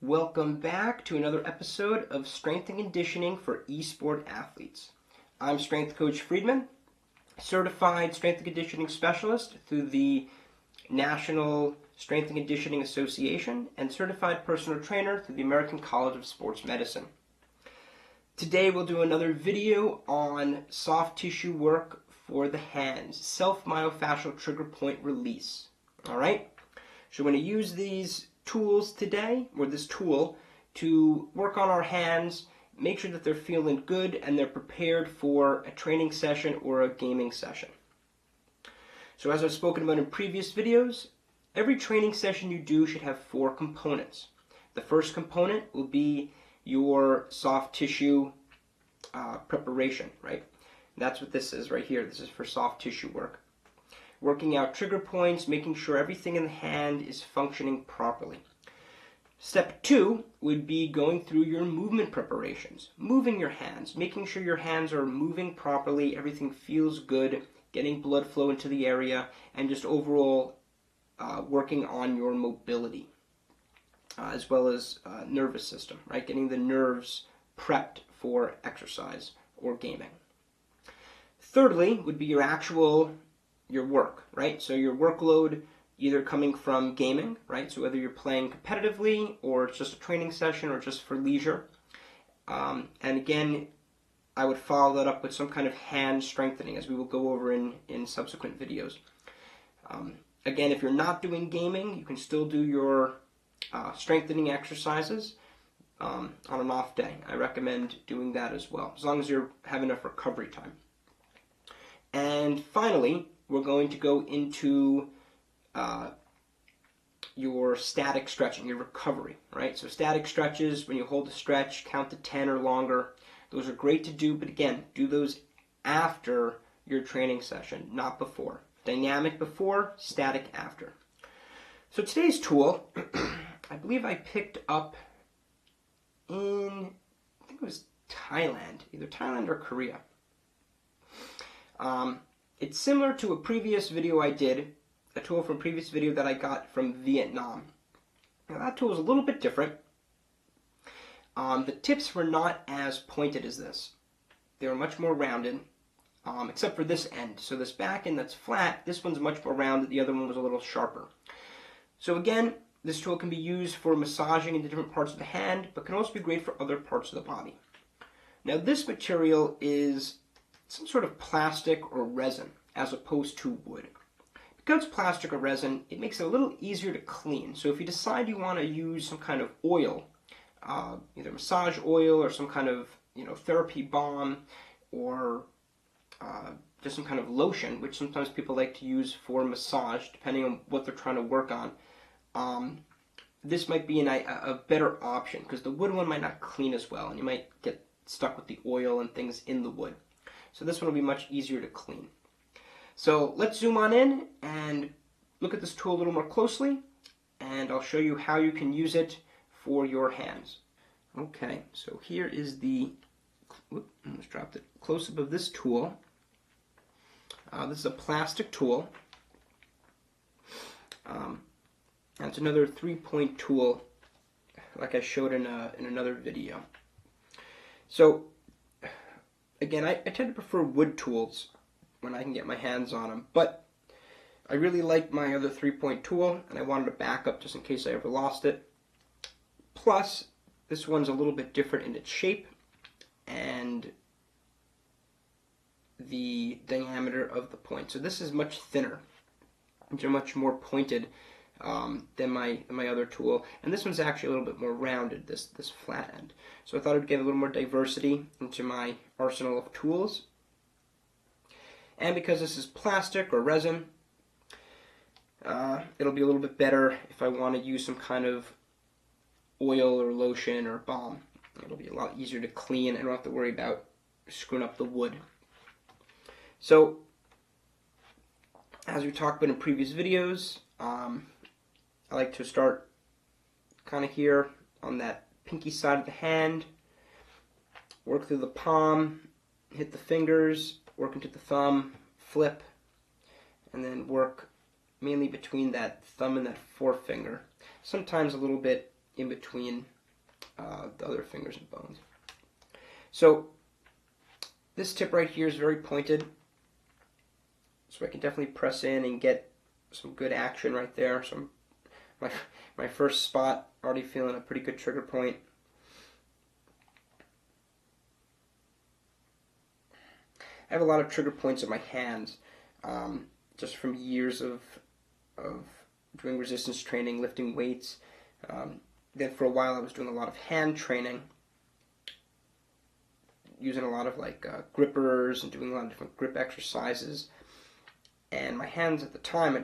Welcome back to another episode of Strength and Conditioning for eSport athletes. I'm Strength Coach Friedman, certified strength and conditioning specialist through the National Strength and Conditioning Association and certified personal trainer through the American College of Sports Medicine. Today we'll do another video on soft tissue work for the hands, self-myofascial trigger point release. Alright, so we're going to use these tools today, or this tool, to work on our hands, make sure that they're feeling good and they're prepared for a training session or a gaming session. So as I've spoken about in previous videos, every training session you do should have 4 components. The first component will be your soft tissue preparation, right? That's what this is right here. This is for soft tissue work. Working out trigger points, making sure everything in the hand is functioning properly. Step 2 would be going through your movement preparations, moving your hands, making sure your hands are moving properly, everything feels good, getting blood flow into the area, and just overall working on your mobility, as well as nervous system, right? Getting the nerves prepped for exercise or gaming. Thirdly would be your work, right? So your workload either coming from gaming, right? So whether you're playing competitively or it's just a training session or just for leisure. And again, I would follow that up with some kind of hand strengthening, as we will go over in subsequent videos. Again, if you're not doing gaming, you can still do your strengthening exercises on an off day. I recommend doing that as well, as long as you have enough recovery time. And finally, we're going to go into your static stretching, your recovery, right? So static stretches, when you hold a stretch, count to 10 or longer. Those are great to do, but again, do those after your training session, not before. Dynamic before, static after. So today's tool, I believe I picked up in, I think it was Thailand, either Thailand or Korea. It's similar to a previous video I did, a tool from a previous video that I got from Vietnam. Now that tool is a little bit different. The tips were not as pointed as this. They were much more rounded, except for this end. So this back end that's flat, this one's much more rounded, the other one was a little sharper. So again, this tool can be used for massaging into different parts of the hand, but can also be great for other parts of the body. Now this material is some sort of plastic or resin, as opposed to wood. Because it's plastic or resin, it makes it a little easier to clean. So if you decide you want to use some kind of oil, either massage oil or some kind of therapy balm, or just some kind of lotion, which sometimes people like to use for massage, depending on what they're trying to work on, this might be a better option, because the wood one might not clean as well, and you might get stuck with the oil and things in the wood. So this one will be much easier to clean. So let's zoom on in and look at this tool a little more closely, and I'll show you how you can use it for your hands. Okay, so here is the, almost dropped it, close-up of this tool. This is a plastic tool. And it's another 3-point tool, like I showed in another video. So again, I tend to prefer wood tools when I can get my hands on them, but I really like my other 3-point tool, and I wanted a backup just in case I ever lost it. Plus, this one's a little bit different in its shape and the diameter of the point. So this is much thinner, and much more pointed than my other tool, and this one's actually a little bit more rounded, this flat end. So I thought it would give a little more diversity into my arsenal of tools. And because this is plastic or resin, it'll be a little bit better if I want to use some kind of oil or lotion or balm. It'll be a lot easier to clean. I don't have to worry about screwing up the wood. So, as we talked about in previous videos, I like to start kind of here on that pinky side of the hand, work through the palm, hit the fingers, work into the thumb, flip, and then work mainly between that thumb and that forefinger. Sometimes a little bit in between the other fingers and bones. So this tip right here is very pointed, so I can definitely press in and get some good action right there. So my first spot, already feeling a pretty good trigger point. I have a lot of trigger points in my hands, just from years of doing resistance training, lifting weights. Then for a while I was doing a lot of hand training, using a lot of grippers and doing a lot of different grip exercises. And my hands at the time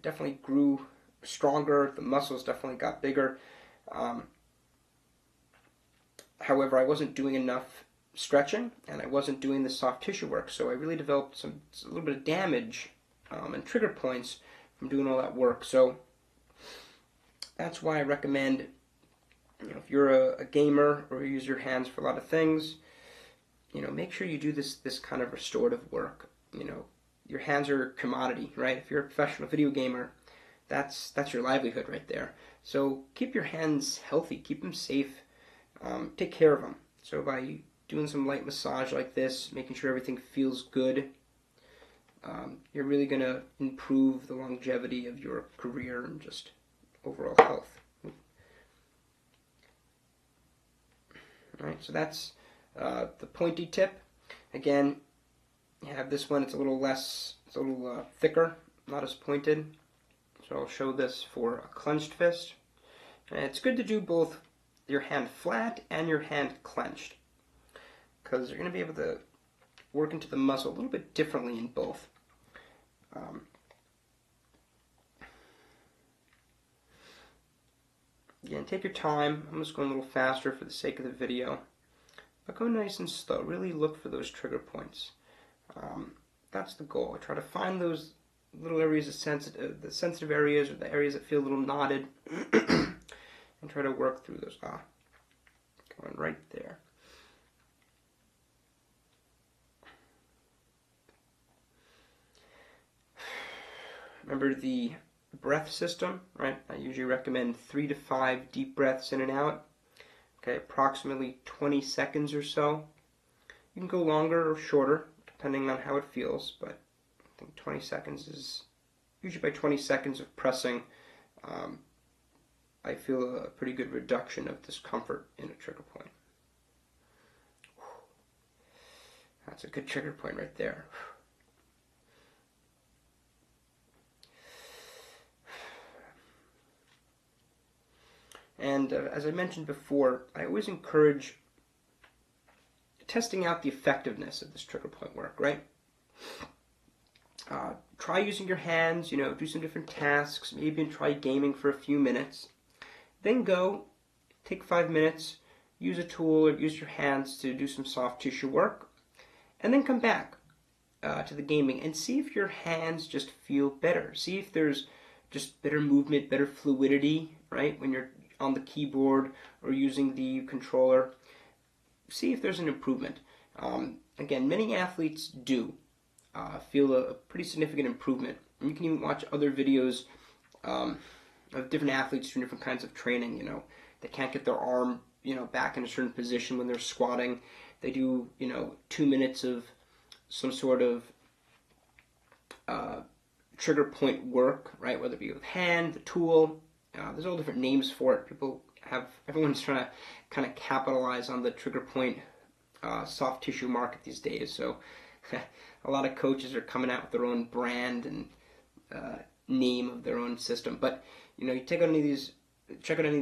definitely grew stronger. The muscles definitely got bigger. However, I wasn't doing enough stretching, and I wasn't doing the soft tissue work, so I really developed a little bit of damage and trigger points from doing all that work. So that's why I recommend, if you're a gamer or you use your hands for a lot of things, make sure you do this kind of restorative work. Your hands are a commodity, right? If you're a professional video gamer, that's your livelihood right there. So keep your hands healthy, keep them safe, take care of them. So by doing some light massage like this, making sure everything feels good, you're really going to improve the longevity of your career and just overall health. Alright, so that's the pointy tip. Again, you have this one, it's a little thicker, not as pointed. So I'll show this for a clenched fist. And it's good to do both your hand flat and your hand clenched, because you're going to be able to work into the muscle a little bit differently in both. Again, take your time. I'm just going a little faster for the sake of the video. But go nice and slow. Really look for those trigger points. That's the goal. I try to find those little areas of the sensitive areas, or the areas that feel a little knotted, and try to work through those. Going right there. Remember the breath system, right? I usually recommend 3 to 5 deep breaths in and out. Okay, approximately 20 seconds or so. You can go longer or shorter, depending on how it feels, but I think 20 seconds is, usually by 20 seconds of pressing, I feel a pretty good reduction of discomfort in a trigger point. That's a good trigger point right there. And as I mentioned before, I always encourage testing out the effectiveness of this trigger point work, right? Try using your hands, do some different tasks, maybe even try gaming for a few minutes. Then go, take 5 minutes, use a tool or use your hands to do some soft tissue work, and then come back to the gaming and see if your hands just feel better. See if there's just better movement, better fluidity, right? When you're on the keyboard or using the controller, see if there's an improvement. Again, many athletes do feel a pretty significant improvement. And you can even watch other videos of different athletes doing different kinds of training. They can't get their arm back in a certain position when they're squatting. They do 2 minutes of some sort of trigger point work, right? Whether it be with hand, the tool. There's all different names for it. Everyone's trying to kind of capitalize on the trigger point soft tissue market these days. So a lot of coaches are coming out with their own brand and name of their own system. But you check out any of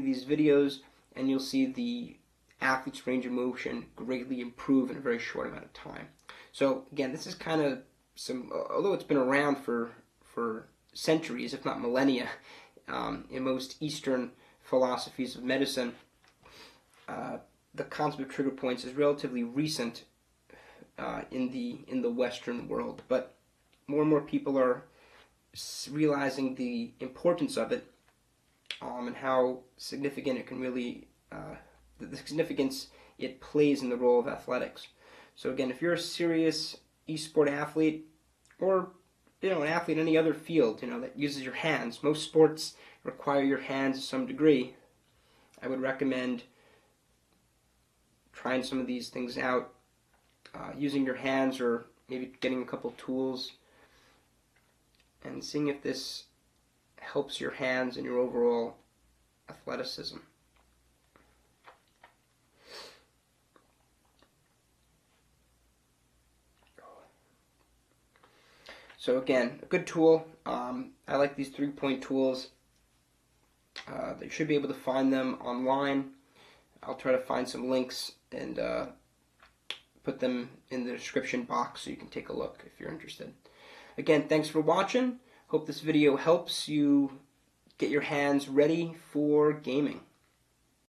these videos, and you'll see the athlete's range of motion greatly improve in a very short amount of time. So again, this is kind of although it's been around for centuries, if not millennia, in most Eastern philosophies of medicine, the concept of trigger points is relatively recent in the Western world. But more and more people are realizing the importance of it, and how significant it can really, the significance it plays in the role of athletics. So again, if you're a serious eSport athlete, or an athlete in any other field, that uses your hands. Most sports require your hands to some degree. I would recommend trying some of these things out, using your hands or maybe getting a couple tools and seeing if this helps your hands and your overall athleticism. So again, a good tool. I like these 3-point tools. You should be able to find them online. I'll try to find some links and put them in the description box so you can take a look if you're interested. Again, thanks for watching. Hope this video helps you get your hands ready for gaming.